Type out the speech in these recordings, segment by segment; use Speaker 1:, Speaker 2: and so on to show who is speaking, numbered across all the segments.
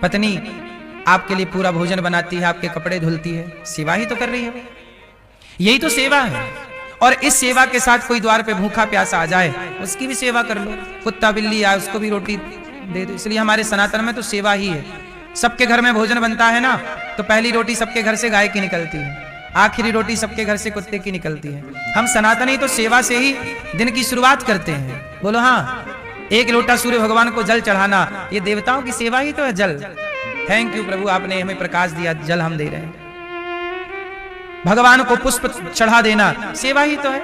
Speaker 1: पत्नी आपके लिए पूरा भोजन बनाती है, आपके कपड़े धुलती है, सेवा ही तो कर रही है। यही तो सेवा है। और इस सेवा के साथ कोई द्वार पे भूखा प्यासा आ जाए, उसकी भी सेवा कर लो। कुत्ता बिल्ली आए, उसको भी रोटी दे दो। इसलिए हमारे सनातन में तो सेवा ही है। सबके घर में भोजन बनता है ना, तो पहली रोटी सबके घर से गाय की निकलती है, आखिरी रोटी सबके घर से कुत्ते की निकलती है। हम सनातनी तो सेवा से ही दिन की शुरुआत करते हैं। बोलो हाँ। एक लोटा सूर्य भगवान को जल चढ़ाना, ये देवताओं की सेवा ही तो है। जल, थैंक यू प्रभु, आपने हमें प्रकाश दिया, जल हम दे रहे हैं। भगवान को पुष्प चढ़ा देना सेवा ही तो है।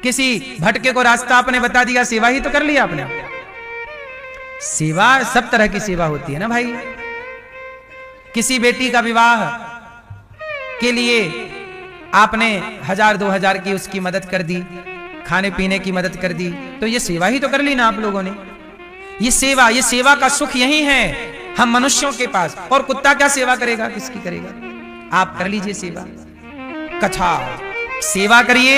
Speaker 1: किसी भटके को रास्ता आपने बता दिया, सेवा ही तो कर लिया आपने। सेवा सब तरह की सेवा होती है ना भाई। किसी बेटी का विवाह के लिए आपने 1000-2000 की उसकी मदद कर दी, खाने पीने की मदद कर दी, तो ये सेवा ही तो कर ली ना आप लोगों ने। ये सेवा का सुख यही है हम मनुष्यों के पास। और कुत्ता क्या सेवा करेगा, किसकी करेगा? आप कर लीजिए सेवा। कथा सेवा करिए,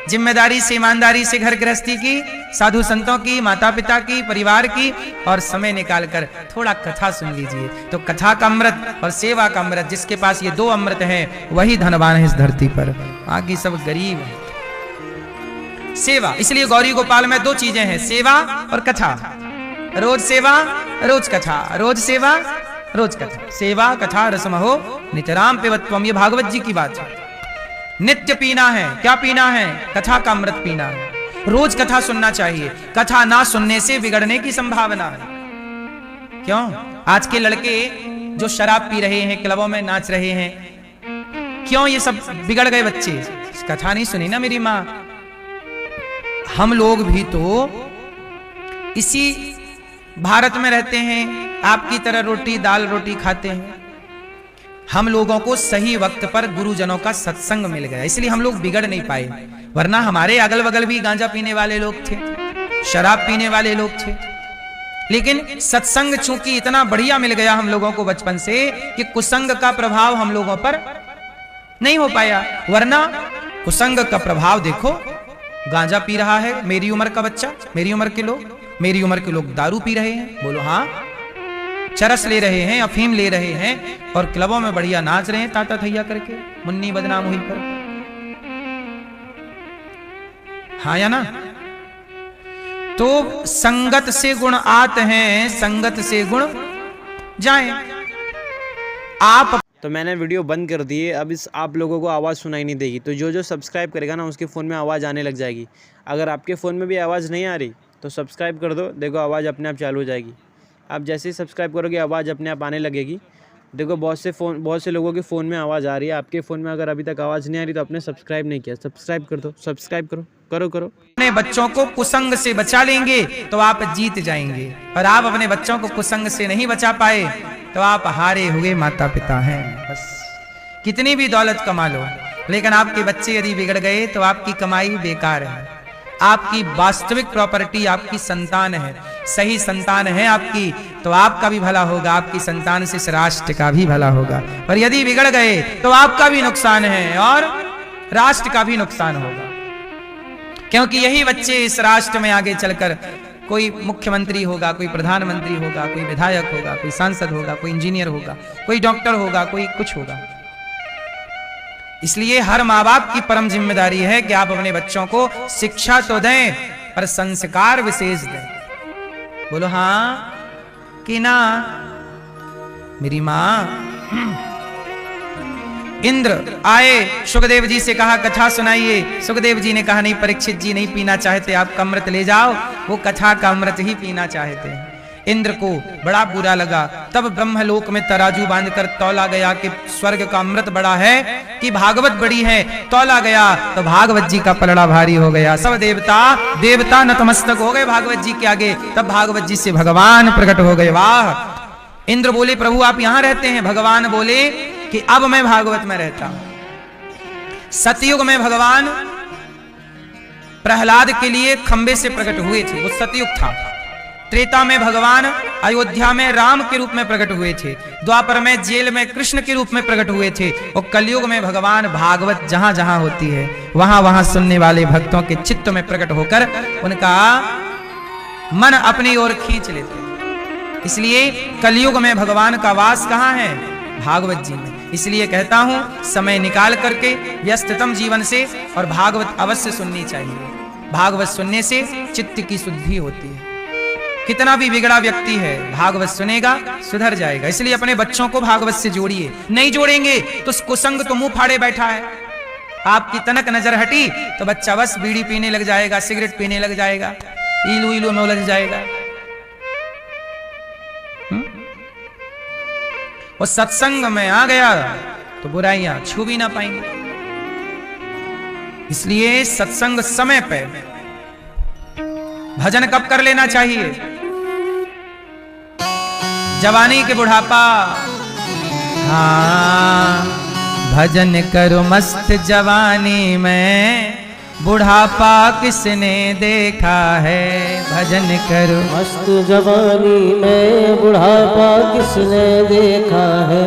Speaker 1: जिम्मेदारी से, ईमानदारी से घर गृहस्थी की, साधु संतों की, माता पिता की, परिवार की, और समय निकालकर थोड़ा कथा सुन लीजिए। तो कथा का अमृत और सेवा का अमृत, जिसके पास ये 2 अमृत हैं, वही धनवान है इस धरती पर, बाकी सब गरीब है। सेवा, इसलिए गौरी गोपाल में 2 चीजें हैं, सेवा और कथा। रोज सेवा, रोज कथा, रोज सेवा, रोज कथा। सेवा कथा रसमहो नितराम पिबत्वम, ये भागवत जी की बात है। नित्य पीना है, क्या पीना है? कथा का अमृत पीना है। रोज कथा सुनना चाहिए। कथा ना सुनने से बिगड़ने की संभावना है। क्यों? आज के लड़के जो शराब पी रहे हैं, क्लबों में नाच रहे हैं, क्यों ये सब बिगड़ गए बच्चे? कथा नहीं सुनी ना मेरी माँ। हम लोग भी तो इसी भारत में रहते हैं, आपकी तरह रोटी दाल रोटी खाते हैं। हम लोगों को सही वक्त पर गुरुजनों का सत्संग मिल गया, इसलिए हम लोग बिगड़ नहीं पाए। वरना हमारे अगल बगल भी गांजा पीने वाले लोग थे, शराब पीने वाले लोग थे। लेकिन सत्संग चूंकि इतना बढ़िया मिल गया हम लोगों को बचपन से कि कुसंग का प्रभाव हम लोगों पर नहीं हो पाया। वरना कुसंग का प्रभाव देखो, गांजा पी रहा है मेरी उम्र का बच्चा, मेरी उम्र के लोग दारू पी रहे हैं, बोलो हाँ, चरस ले रहे हैं, अफीम ले रहे हैं, और क्लबों में बढ़िया नाच रहे हैं ताता थैया करके, मुन्नी बदनाम हुई पर। हाँ या ना? तो संगत से गुण आते हैं, संगत से गुण जाएं। आप
Speaker 2: तो मैंने वीडियो बंद कर दी है। अब इस आप लोगों को आवाज़ सुनाई नहीं देगी, तो जो सब्सक्राइब करेगा ना, उसके फ़ोन में आवाज़ आने लग जाएगी। अगर आपके फ़ोन में भी आवाज़ नहीं आ रही तो सब्सक्राइब कर दो, देखो आवाज़ अपने आप चालू हो जाएगी। आप जैसे ही सब्सक्राइब करोगे आवाज़ अपने आप आने लगेगी। देखो बहुत से लोगों के फ़ोन में आवाज़ आ रही है, आपके फ़ोन में अगर अभी तक आवाज़ नहीं आ रही तो आपने सब्सक्राइब नहीं किया, सब्सक्राइब कर दो, सब्सक्राइब करो।
Speaker 1: अपने बच्चों को कुसंग से बचा लेंगे तो आप जीत जाएंगे, और आप अपने बच्चों को कुसंग से नहीं बचा पाए तो आप हारे हुए माता पिता हैं। बस कितनी भी दौलत कमा लो, लेकिन आपके बच्चे यदि बिगड़ गए तो आपकी कमाई बेकार है। आपकी वास्तविक प्रॉपर्टी आपकी संतान है। सही संतान है आपकी तो आपका भी भला होगा, आपकी संतान से इस राष्ट्र का भी भला होगा। और यदि बिगड़ गए तो आपका भी नुकसान है और राष्ट्र का भी नुकसान होगा, क्योंकि यही बच्चे इस राष्ट्र में आगे चलकर कोई मुख्यमंत्री होगा, कोई प्रधानमंत्री होगा, कोई विधायक होगा, कोई सांसद होगा, कोई इंजीनियर होगा, कोई डॉक्टर होगा, कोई कुछ होगा। इसलिए हर माँ बाप की परम जिम्मेदारी है कि आप अपने बच्चों को शिक्षा तो दें पर संस्कार विशेष दें। बोलो हाँ कि ना? मेरी माँ इंद्र आए, सुखदेव जी से कहा कथा सुनाइए। सुखदेव जी ने कहा नहीं परीक्षित जी नहीं पीना चाहते, आप अमृत ले जाओ। वो कथा का अमृत ही पीना चाहते हैं। इंद्र को बड़ा बुरा लगा। तब ब्रह्मलोक में तराजू बांधकर तौला गया कि स्वर्ग का अमृत बड़ा है कि भागवत बड़ी है। तौला गया तो भागवत जी का पलड़ा भारी हो गया। सब देवता नतमस्तक हो गए भागवत जी के आगे। तब भागवत जी से भगवान प्रकट हो गए। वाह! इंद्र बोले प्रभु आप यहां रहते हैं। भगवान बोले कि अब मैं भागवत में रहता हूं। सतयुग में भगवान प्रहलाद के लिए खंबे से प्रकट हुए थे, वो सतयुग था। त्रेता में भगवान अयोध्या में राम के रूप में प्रकट हुए थे। द्वापर में जेल में कृष्ण के रूप में प्रकट हुए थे। और कलयुग में भगवान भागवत जहां जहां होती है वहां वहां सुनने वाले भक्तों के चित्त में प्रकट होकर उनका मन अपनी ओर खींच लेते। इसलिए कलयुग में भगवान का वास कहाँ है? भागवत जी में। इसलिए कहता हूं समय निकाल करके व्यस्ततम जीवन से और भागवत अवश्य सुननी चाहिए। भागवत सुनने से चित्त की शुद्धि होती है। कितना भी बिगड़ा व्यक्ति है भागवत सुनेगा सुधर जाएगा। इसलिए अपने बच्चों को भागवत से जोड़िए। नहीं जोड़ेंगे तो कुसंग तो मुंह फाड़े बैठा है। आपकी तनक नजर हटी तो बच्चा बस बीड़ी पीने लग जाएगा, सिगरेट पीने लग जाएगा, इलू इलू में उलझ जाएगा। वो सत्संग में आ गया तो बुराइयां छू भी ना पाएंगे। इसलिए सत्संग समय पे, भजन कब कर लेना चाहिए? जवानी के बुढ़ापा। हाँ, भजन करो मस्त जवानी में, बुढ़ापा किसने देखा है? भजन करो
Speaker 3: मस्त जवानी में, बुढ़ापा किसने देखा है?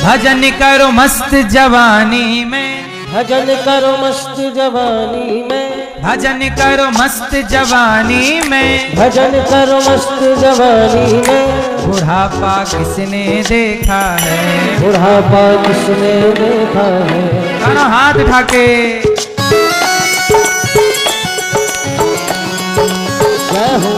Speaker 1: भजन करो मस्त जवानी में,
Speaker 3: भजन करो मस्त जवानी में,
Speaker 1: भजन करो मस्त जवानी में,
Speaker 3: भजन करो मस्त जवानी में,
Speaker 1: बुढ़ापा किसने देखा है?
Speaker 3: बुढ़ापा किसने देखा है?
Speaker 1: दोनों हाथ उठा के
Speaker 3: जय हो।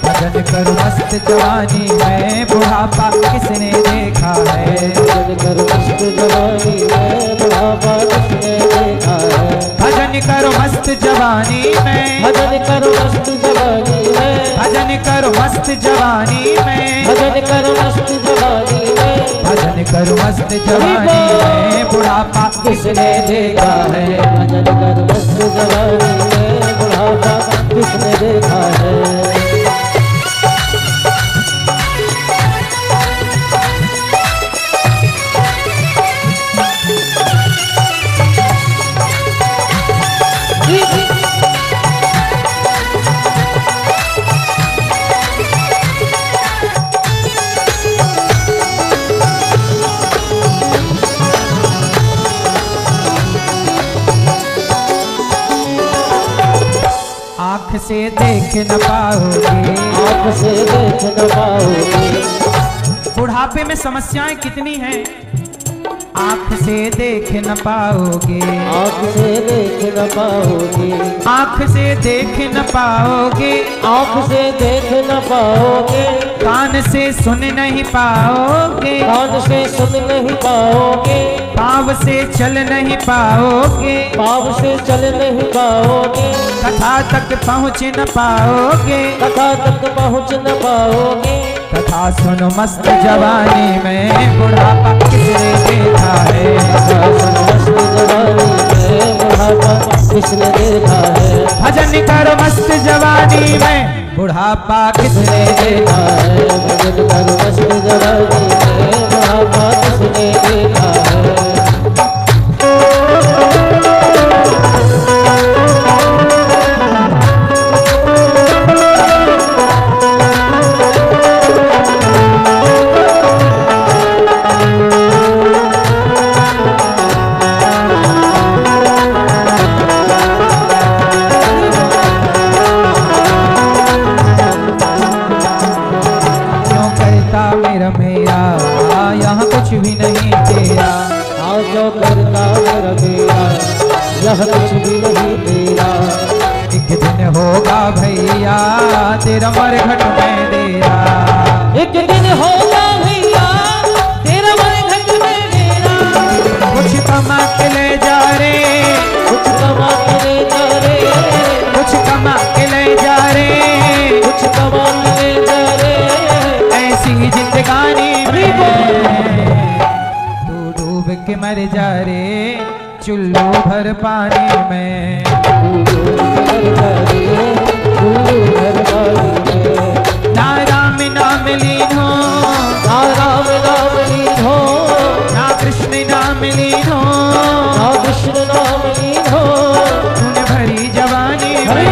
Speaker 1: भजन करो मस्त जवानी में, बुढ़ापा किसने देखा है?
Speaker 3: भजन करो मस्त जवानी में, बुढ़ापा किसने देखा है?
Speaker 1: भजन करो मस्त जवानी में,
Speaker 3: भजन करो मस्त जवानी में,
Speaker 1: भजन करो मस्त जवानी में,
Speaker 3: भजन करो मस्त जवानी में,
Speaker 1: भजन करो मस्त जवानी में, बुढ़ापा किसने देखा है?
Speaker 3: भजन करो मस्त जवानी में, बुढ़ापा किसने देखा है?
Speaker 1: आँख से देख न पाओगे,
Speaker 3: आँख से देख न पाओगे।
Speaker 1: बुढ़ापे में समस्याएं कितनी हैं। आँख से देख न पाओगे,
Speaker 3: आँख से देख न पाओगे,
Speaker 1: आँख से देख न पाओगे,
Speaker 3: आँख से देख न पाओगे,
Speaker 1: कान से सुन नहीं पाओगे,
Speaker 3: कान से सुन नहीं पाओगे,
Speaker 1: पाँव से चल नहीं पाओगे,
Speaker 3: पाँव से चल नहीं पाओगे,
Speaker 1: कथा तक पहुँच न पाओगे,
Speaker 3: कथा तक पहुँच न पाओगे।
Speaker 1: कथा सुनो मस्त जवानी में, बुढ़ापा किसने देखा है?
Speaker 3: मस्त जवानी में, बुढ़ापा किसने देखा है?
Speaker 1: भजन करो मस्त जवानी में, बुढ़ापा किसने देखा है?
Speaker 3: भजन करो मस्त जवानी में, बुढ़ापा किसने देखा है?
Speaker 1: यहाँ कुछ भी नहीं तेरा,
Speaker 3: हाँ जो करता मेरा मेरा, यह कुछ भी नहीं तेरा।
Speaker 1: एक दिन होगा भैया तेरा मरघट में डेरा,
Speaker 3: एक दिन होगा भैया तेरा मरघट में डेरा।
Speaker 1: कुछ कमा के ले जा रे,
Speaker 3: कुछ कमा के ले जा रे,
Speaker 1: कुछ कमा के ले जा रे,
Speaker 3: कुछ कमा के ले जा रे।
Speaker 1: ऐसी जिंदगानी में तू डूब के मर जा रे, चुल्लू भर पानी में। ना राम नाम लीन हो,
Speaker 3: ना राम नाम लीन हो,
Speaker 1: ना कृष्ण नाम लीन हो,
Speaker 3: ना कृष्ण नाम लीन हो।
Speaker 1: तूने भरी जवानी में।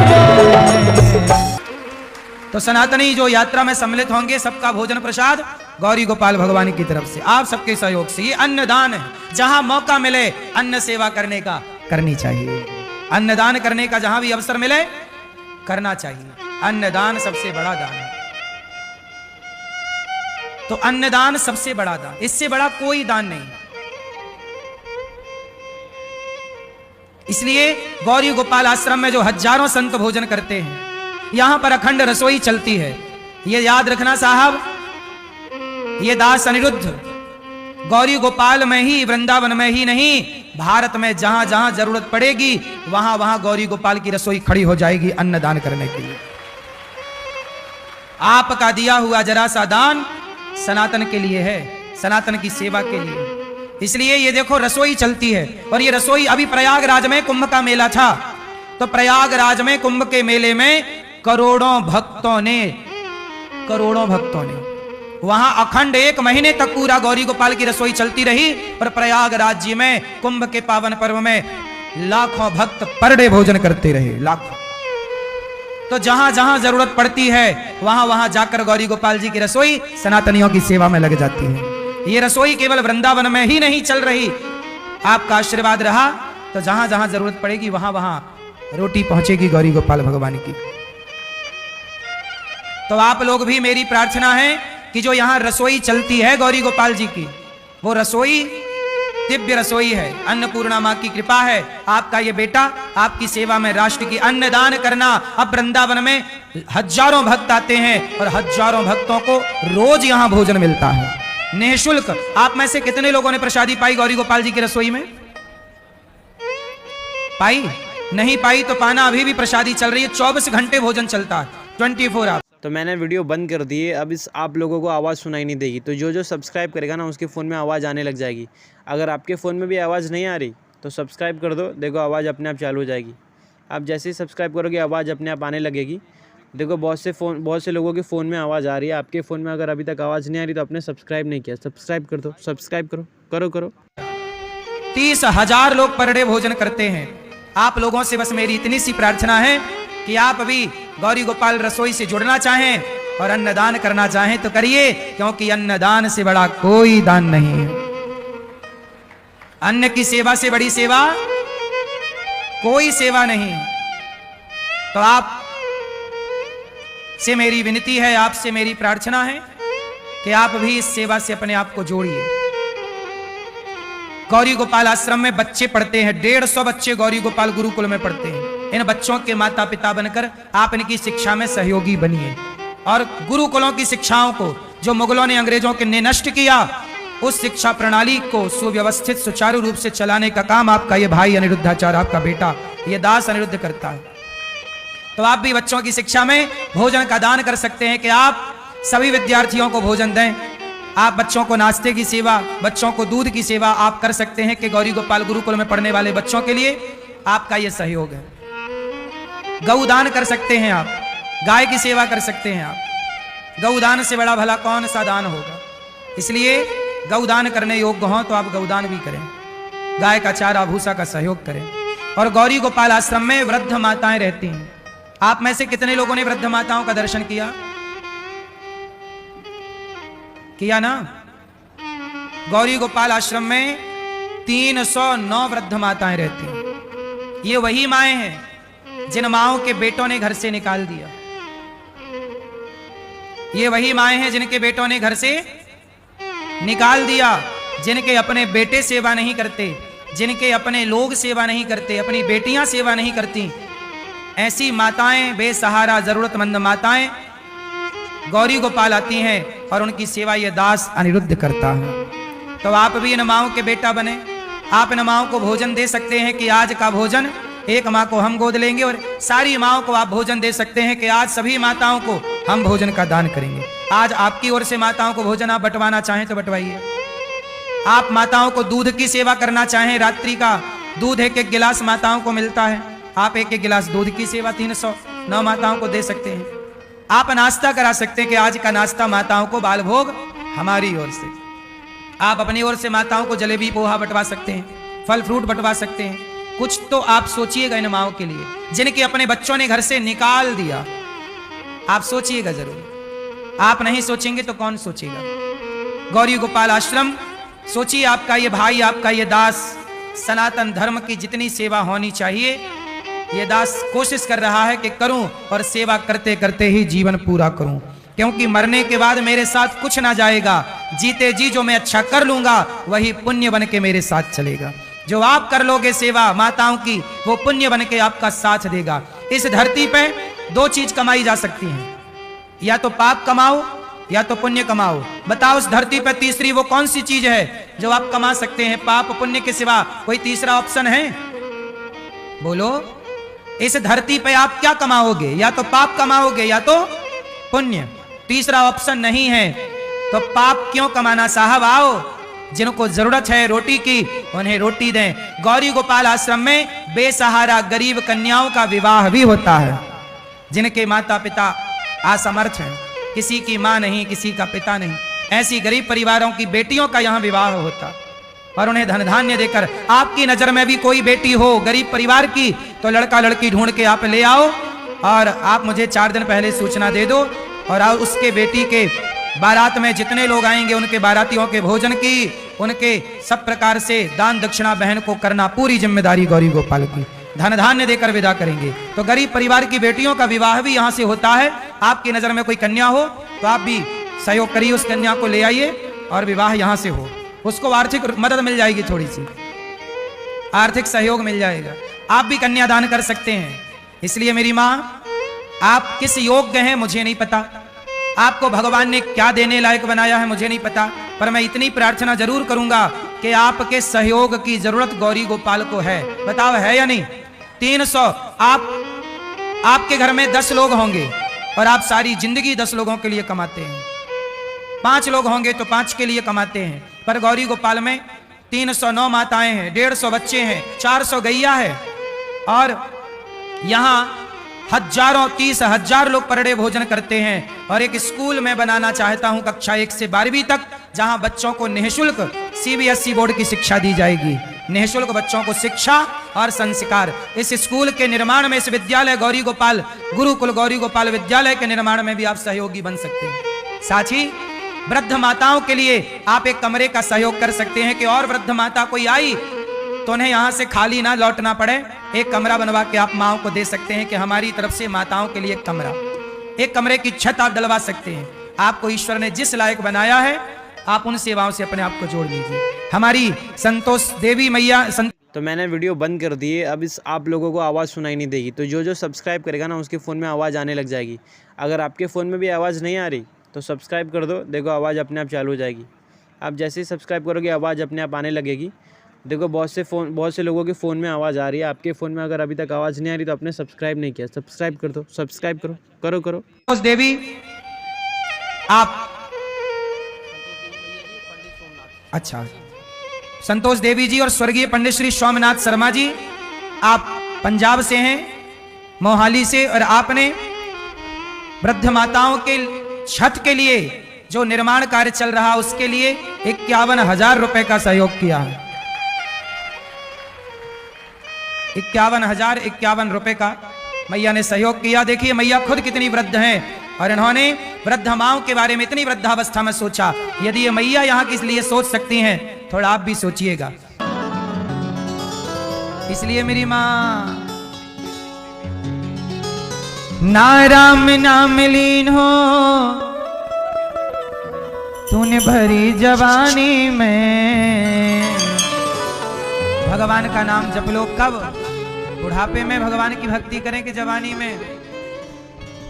Speaker 1: तो सनातनी जो यात्रा में सम्मिलित होंगे सबका भोजन प्रसाद गौरी गोपाल भगवान की तरफ से, आप सबके सहयोग से। ये अन्नदान है, जहां मौका मिले अन्न सेवा करने का करनी चाहिए। अन्नदान करने का जहां भी अवसर मिले करना चाहिए। अन्नदान सबसे बड़ा दान है। तो अन्नदान सबसे बड़ा दान, इससे बड़ा कोई दान नहीं। इसलिए गौरी गोपाल आश्रम में जो हजारों संत भोजन करते हैं, यहां पर अखंड रसोई चलती है। ये याद रखना साहब, ये दास अनिरुद्ध गौरी गोपाल में ही, वृंदावन में ही नहीं, भारत में जहां जहां जरूरत पड़ेगी वहां वहां गौरी गोपाल की रसोई खड़ी हो जाएगी अन्नदान करने के लिए। आपका दिया हुआ जरा सा दान सनातन के लिए है, सनातन की सेवा के लिए। इसलिए ये देखो रसोई चलती है। और ये रसोई, अभी प्रयागराज में कुंभ का मेला था, तो प्रयागराज में कुंभ के मेले में करोड़ों भक्तों ने वहां अखंड 1 महीने तक पूरा गौरी गोपाल की रसोई चलती रही। पर प्रयागराज जी में कुंभ के पावन पर्व में लाखों भक्त पर डे भोजन करते रहे, लाखों। तो जहां जहां जरूरत पड़ती है वहां वहां जाकर गौरी गोपाल जी की रसोई सनातनियों की सेवा में लग जाती है। ये रसोई केवल वृंदावन में ही नहीं चल रही, आपका आशीर्वाद रहा तो जहां जहां जरूरत पड़ेगी वहां वहां रोटी पहुंचेगी गौरी गोपाल भगवान की। तो आप लोग भी, मेरी प्रार्थना है कि जो यहां रसोई चलती है गौरी गोपाल जी की, वो रसोई दिव्य रसोई है। अन्नपूर्णा मां की कृपा है, आपका ये बेटा आपकी सेवा में राष्ट्र की अन्नदान करना। अब वृंदावन में हजारों भक्त आते हैं और हजारों भक्तों को रोज यहां भोजन मिलता है निःशुल्क। आप में से कितने लोगों ने प्रसादी पाई गौरी गोपाल जी की रसोई में? पाई? नहीं पाई तो पाना, अभी भी प्रसादी चल रही है। 24 घंटे भोजन चलता है, 24 आवर।
Speaker 2: तो मैंने वीडियो बंद कर दी है, अब इस आप लोगों को आवाज़ सुनाई नहीं देगी। तो जो जो सब्सक्राइब करेगा ना उसके फ़ोन में आवाज़ आने लग जाएगी। अगर आपके फ़ोन में भी आवाज़ नहीं आ रही तो सब्सक्राइब कर दो, देखो आवाज़ अपने आप चालू हो जाएगी। आप जैसे ही सब्सक्राइब करोगे आवाज़ अपने आप आने लगेगी। देखो बहुत से लोगों के फ़ोन में आवाज़ आ रही है, आपके फ़ोन में अगर अभी तक आवाज़ नहीं आ रही तो आपने सब्सक्राइब नहीं किया, सब्सक्राइब कर दो, सब्सक्राइब करो।
Speaker 1: 30,000 लोग पर डे भोजन करते हैं। आप लोगों से बस मेरी इतनी सी प्रार्थना है कि आप अभी गौरी गोपाल रसोई से जुड़ना चाहें और अन्नदान करना चाहें तो करिए, क्योंकि अन्नदान से बड़ा कोई दान नहीं है। अन्न की सेवा से बड़ी सेवा कोई सेवा नहीं। तो आप से मेरी विनती है, आपसे मेरी प्रार्थना है कि आप भी इस सेवा से अपने आप को जोड़िए। गौरी गोपाल आश्रम में बच्चे पढ़ते हैं, 150 बच्चे गौरी गोपाल गुरुकुल में पढ़ते हैं। इन बच्चों के माता पिता बनकर आप इनकी शिक्षा में सहयोगी बनिए और गुरुकुलों की शिक्षाओं को जो मुगलों ने, अंग्रेजों ने नष्ट किया, उस शिक्षा प्रणाली को सुव्यवस्थित सुचारू रूप से चलाने का काम आपका ये भाई अनिरुद्धाचार्य, आपका बेटा ये दास अनिरुद्ध करता है। तो आप भी बच्चों की शिक्षा में भोजन का दान कर सकते हैं कि आप सभी विद्यार्थियों को भोजन दें। आप बच्चों को नाश्ते की सेवा, बच्चों को दूध की सेवा आप कर सकते हैं कि गौरी गोपाल गुरुकुल में पढ़ने वाले बच्चों के लिए आपका यह सहयोग है। गौदान कर सकते हैं आप, गाय की सेवा कर सकते हैं आप। गौदान से बड़ा भला कौन सा दान होगा। इसलिए गौदान करने योग्य हो तो आप गौदान भी करें, गाय का चारा भूसा का सहयोग करें। और गौरी गोपाल आश्रम में वृद्ध माताएं रहती हैं। आप में से कितने लोगों ने वृद्ध माताओं का दर्शन किया? किया ना? गौरी गोपाल आश्रम में 309 वृद्ध माताएं रहती हैं। ये वही माएं हैं जिन माओं के बेटों ने घर से निकाल दिया। ये वही माएं हैं जिनके बेटों ने घर से निकाल दिया, जिनके अपने बेटे सेवा नहीं करते, जिनके अपने लोग सेवा नहीं करते, अपनी बेटियां सेवा नहीं करती। ऐसी माताएं, बेसहारा जरूरतमंद माताएं गौरी गोपाल आती हैं और उनकी सेवा ये दास अनिरुद्ध करता है। तो आप भी इन माओं के बेटा बने। आप इन माओं को भोजन दे सकते हैं कि आज का भोजन एक माँ को हम गोद लेंगे और सारी माओं को आप भोजन दे सकते हैं कि आज सभी माताओं को हम भोजन का दान करेंगे। आज आपकी ओर से माताओं को भोजन आप बंटवाना चाहें तो बंटवाइए। आप माताओं को दूध की सेवा करना चाहें, रात्रि का दूध एक गिलास माताओं को मिलता है, आप एक गिलास दूध की सेवा 309 माताओं को दे सकते हैं। आप नाश्ता करा सकते हैं कि आज का नाश्ता माताओं को बाल भोग हमारी ओर से। आप अपनी ओर से माताओं को जलेबी पोहा बंटवा सकते हैं, फल फ्रूट बंटवा सकते हैं। कुछ तो आप सोचिएगा इन माओं के लिए जिनके अपने बच्चों ने घर से निकाल दिया। आप सोचिएगा जरूर। आप नहीं सोचेंगे तो कौन सोचेगा। गौरी गोपाल आश्रम, सोचिए आपका ये भाई, आपका ये दास सनातन धर्म की जितनी सेवा होनी चाहिए ये दास कोशिश कर रहा है कि करूं, और सेवा करते करते ही जीवन पूरा करूं, क्योंकि मरने के बाद मेरे साथ कुछ ना जाएगा। जीते जी जो मैं अच्छा कर लूंगा वही पुण्य बन के मेरे साथ चलेगा। जो आप कर लोगे सेवा माताओं की, वो पुण्य बन के आपका साथ देगा। इस धरती पे दो चीज कमाई जा सकती हैं, या तो पाप कमाओ या तो पुण्य कमाओ। बताओ उस धरती पे तीसरी वो कौन सी चीज है जो आप कमा सकते हैं? पाप पुण्य के सिवा कोई तीसरा ऑप्शन है? बोलो, इस धरती पे आप क्या कमाओगे? या तो पाप कमाओगे या तो पुण्य, तीसरा ऑप्शन नहीं है। तो पाप क्यों कमाना साहब? आओ, जिनको जरूरत है रोटी की उन्हें रोटी दें। गौरी गोपाल आश्रम में बेसहारा गरीब कन्याओं का विवाह भी होता है, जिनके माता पिता असमर्थ हैं, किसी की मां नहीं, किसी का पिता नहीं, ऐसी गरीब परिवारों की बेटियों का यहां विवाह होता और उन्हें धन धान्य देकर। आपकी नजर में भी कोई बेटी हो गरीब परिवार की तो लड़का लड़की ढूंढ के आप ले आओ और आप मुझे 4 दिन पहले सूचना दे दो, और उसके बेटी के बारात में जितने लोग आएंगे उनके बारातियों के भोजन की, उनके सब प्रकार से दान दक्षिणा बहन को करना पूरी जिम्मेदारी गौरी गोपाल की। धन धान्य देकर विदा करेंगे। तो गरीब परिवार की बेटियों का विवाह भी यहाँ से होता है। आपकी नजर में कोई कन्या हो तो आप भी सहयोग करिए, उस कन्या को ले आइए और विवाह यहाँ से हो। उसको आर्थिक मदद मिल जाएगी, थोड़ी सी आर्थिक सहयोग मिल जाएगा। आप भी कन्यादान कर सकते हैं। इसलिए मेरी माँ, आप किस योग्य हैं मुझे नहीं पता, आपको भगवान ने क्या देने लायक बनाया है मुझे नहीं पता, पर मैं इतनी प्रार्थना जरूर करूंगा कि आपके सहयोग की जरूरत गौरी गोपाल को है। बताओ है या नहीं? 300 आपके घर में 10 लोग होंगे और आप सारी जिंदगी 10 लोगों के लिए कमाते हैं। 5 लोग होंगे तो 5 के लिए कमाते हैं, पर गौरी गोपाल में 309 माताएं हैं, 150 बच्चे हैं, 400 गैया है, और यहाँ हजारों 30,000 लोग पर डे भोजन करते हैं। और एक स्कूल में बनाना चाहता हूं कक्षा 1 से 12वीं तक, जहां बच्चों को निःशुल्क CBSE बोर्ड की शिक्षा दी जाएगी। निःशुल्क बच्चों को शिक्षा और संस्कार। इस स्कूल के निर्माण में, इस विद्यालय गौरी गोपाल गुरुकुल गौरी गोपाल विद्यालय के निर्माण में भी आप सहयोगी बन सकते हैं। साथ ही वृद्ध माताओं के लिए आप एक कमरे का सहयोग कर सकते हैं कि और वृद्ध माता कोई आई तो उन्हें यहाँ से खाली ना लौटना पड़े। एक कमरा बनवा के आप माओं को दे सकते हैं कि हमारी तरफ से माताओं के लिए एक कमरा, एक कमरे की छत आप डलवा सकते हैं। आपको ईश्वर ने जिस लायक बनाया है आप उन सेवाओं से अपने आप को जोड़ लीजिए। हमारी संतोष देवी मैया
Speaker 2: तो मैंने वीडियो बंद कर दी है। अब इस आप लोगों को आवाज़ सुनाई नहीं देगी, तो जो सब्सक्राइब करेगा ना उसके फ़ोन में आवाज़ आने लग जाएगी। अगर आपके फ़ोन में भी आवाज़ नहीं आ रही तो सब्सक्राइब कर दो, देखो आवाज़ अपने आप चालू हो जाएगी। आप जैसे ही सब्सक्राइब करोगे आवाज़ अपने आप आने लगेगी। देखो बहुत से लोगों के फ़ोन में आवाज़ आ रही है, आपके फ़ोन में अगर अभी तक आवाज़ नहीं आ रही तो आपने सब्सक्राइब नहीं किया, सब्सक्राइब कर दो, सब्सक्राइब करो।
Speaker 1: संतोष देवी, आप अच्छा संतोष देवी जी और स्वर्गीय पंडित श्री सोमनाथ शर्मा जी, आप पंजाब से हैं, मोहाली से, और आपने वृद्ध माताओं के छत के लिए जो निर्माण कार्य चल रहा उसके लिए 51,000 रुपए का सहयोग किया है। 51,051 रुपए का मैया ने सहयोग किया। देखिए मैया खुद कितनी वृद्ध हैं और इन्होंने वृद्ध माओं के बारे में इतनी वृद्धावस्था में सोचा। यदि ये मैया यहाँ किस लिए सोच सकती हैं, थोड़ा आप भी सोचिएगा। इसलिए मेरी माँ, ना राम नाम लीन हो तूने भरी जवानी में। भगवान का नाम जप लो। कब? बुढ़ापे में भगवान की भक्ति करें कि जवानी में?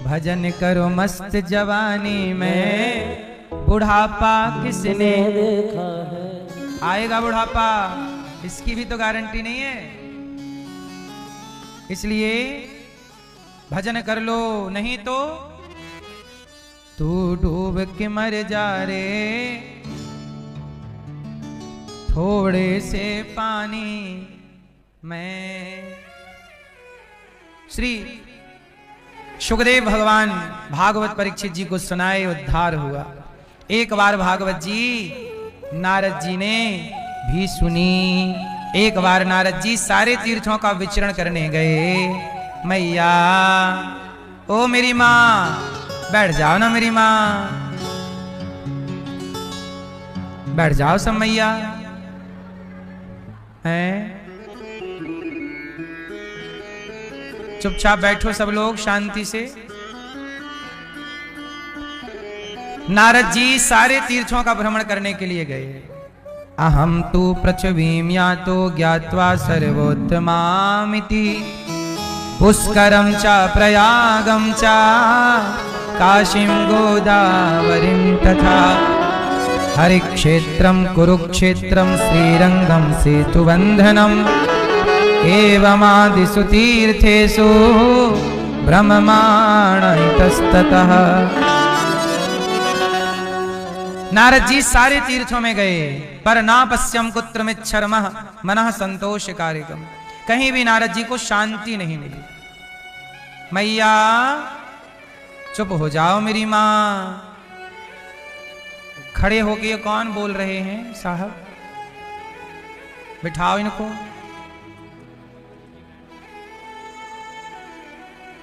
Speaker 1: भजन करो मस्त जवानी में, बुढ़ापा किसने देखा है। आएगा बुढ़ापा, इसकी भी तो गारंटी नहीं है। इसलिए भजन कर लो, नहीं तो तू डूब के मर जा रे थोड़े से पानी में। श्री सुखदेव भगवान भागवत परीक्षित जी को सुनाए, उद्धार हुआ। एक बार भागवत जी नारद जी ने भी सुनी। एक बार नारद जी सारे तीर्थों का विचरण करने गए। मैया, ओ मेरी माँ, बैठ जाओ ना मेरी माँ, बैठ जाओ सब मैया हैं। चुपचाप बैठो सब लोग शांति से। नारद जी सारे तीर्थों का भ्रमण करने के लिए गए। अहम तु पृथ्वीं यातो ज्ञात्वा सर्वोत्तमामिति पुष्करं च प्रयागं च काशीं गोदावरीं तथा हरिक्षेत्रं कुरुक्षेत्रं श्रीरंगं सेतुबन्धनम् एवमादिषु तीर्थेषु भ्रममाण इतस्ततः। नारद जी सारे तीर्थों में गए पर ना पश्यम कुत्रमिच्छर्मः मनः संतोष कार्यकम। कहीं भी नारद जी को शांति नहीं मिली। मैया चुप हो जाओ मेरी माँ। खड़े होके ये कौन बोल रहे हैं साहब, बिठाओ इनको।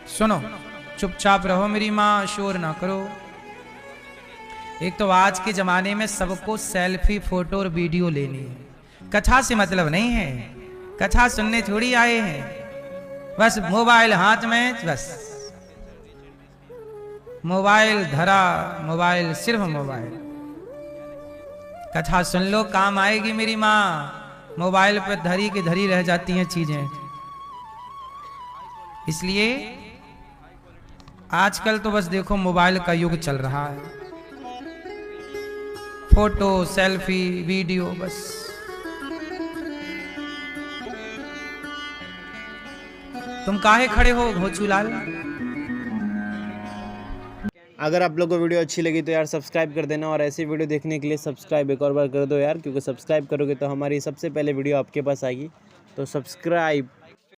Speaker 1: सुनो, चुपचाप रहो मेरी माँ, शोर ना करो। एक तो आज के जमाने में सबको सेल्फी फोटो और वीडियो लेनी है, कथा से मतलब नहीं है। कथा सुनने थोड़ी आए हैं, बस मोबाइल हाथ में, बस मोबाइल धरा, मोबाइल, सिर्फ मोबाइल। कथा सुन लो, काम आएगी मेरी माँ। मोबाइल पर धरी की धरी रह जाती हैं चीजें। इसलिए आजकल तो बस देखो मोबाइल का युग चल रहा है, फोटो, सेल्फी, वीडियो, बस। तुम काहे खड़े हो घोचूलाल?
Speaker 2: अगर आप लोगों को वीडियो अच्छी लगी तो यार सब्सक्राइब कर देना, और ऐसी वीडियो देखने के लिए सब्सक्राइब एक और बार कर दो यार, क्योंकि सब्सक्राइब करोगे तो हमारी सबसे पहले वीडियो आपके पास आएगी। तो सब्सक्राइब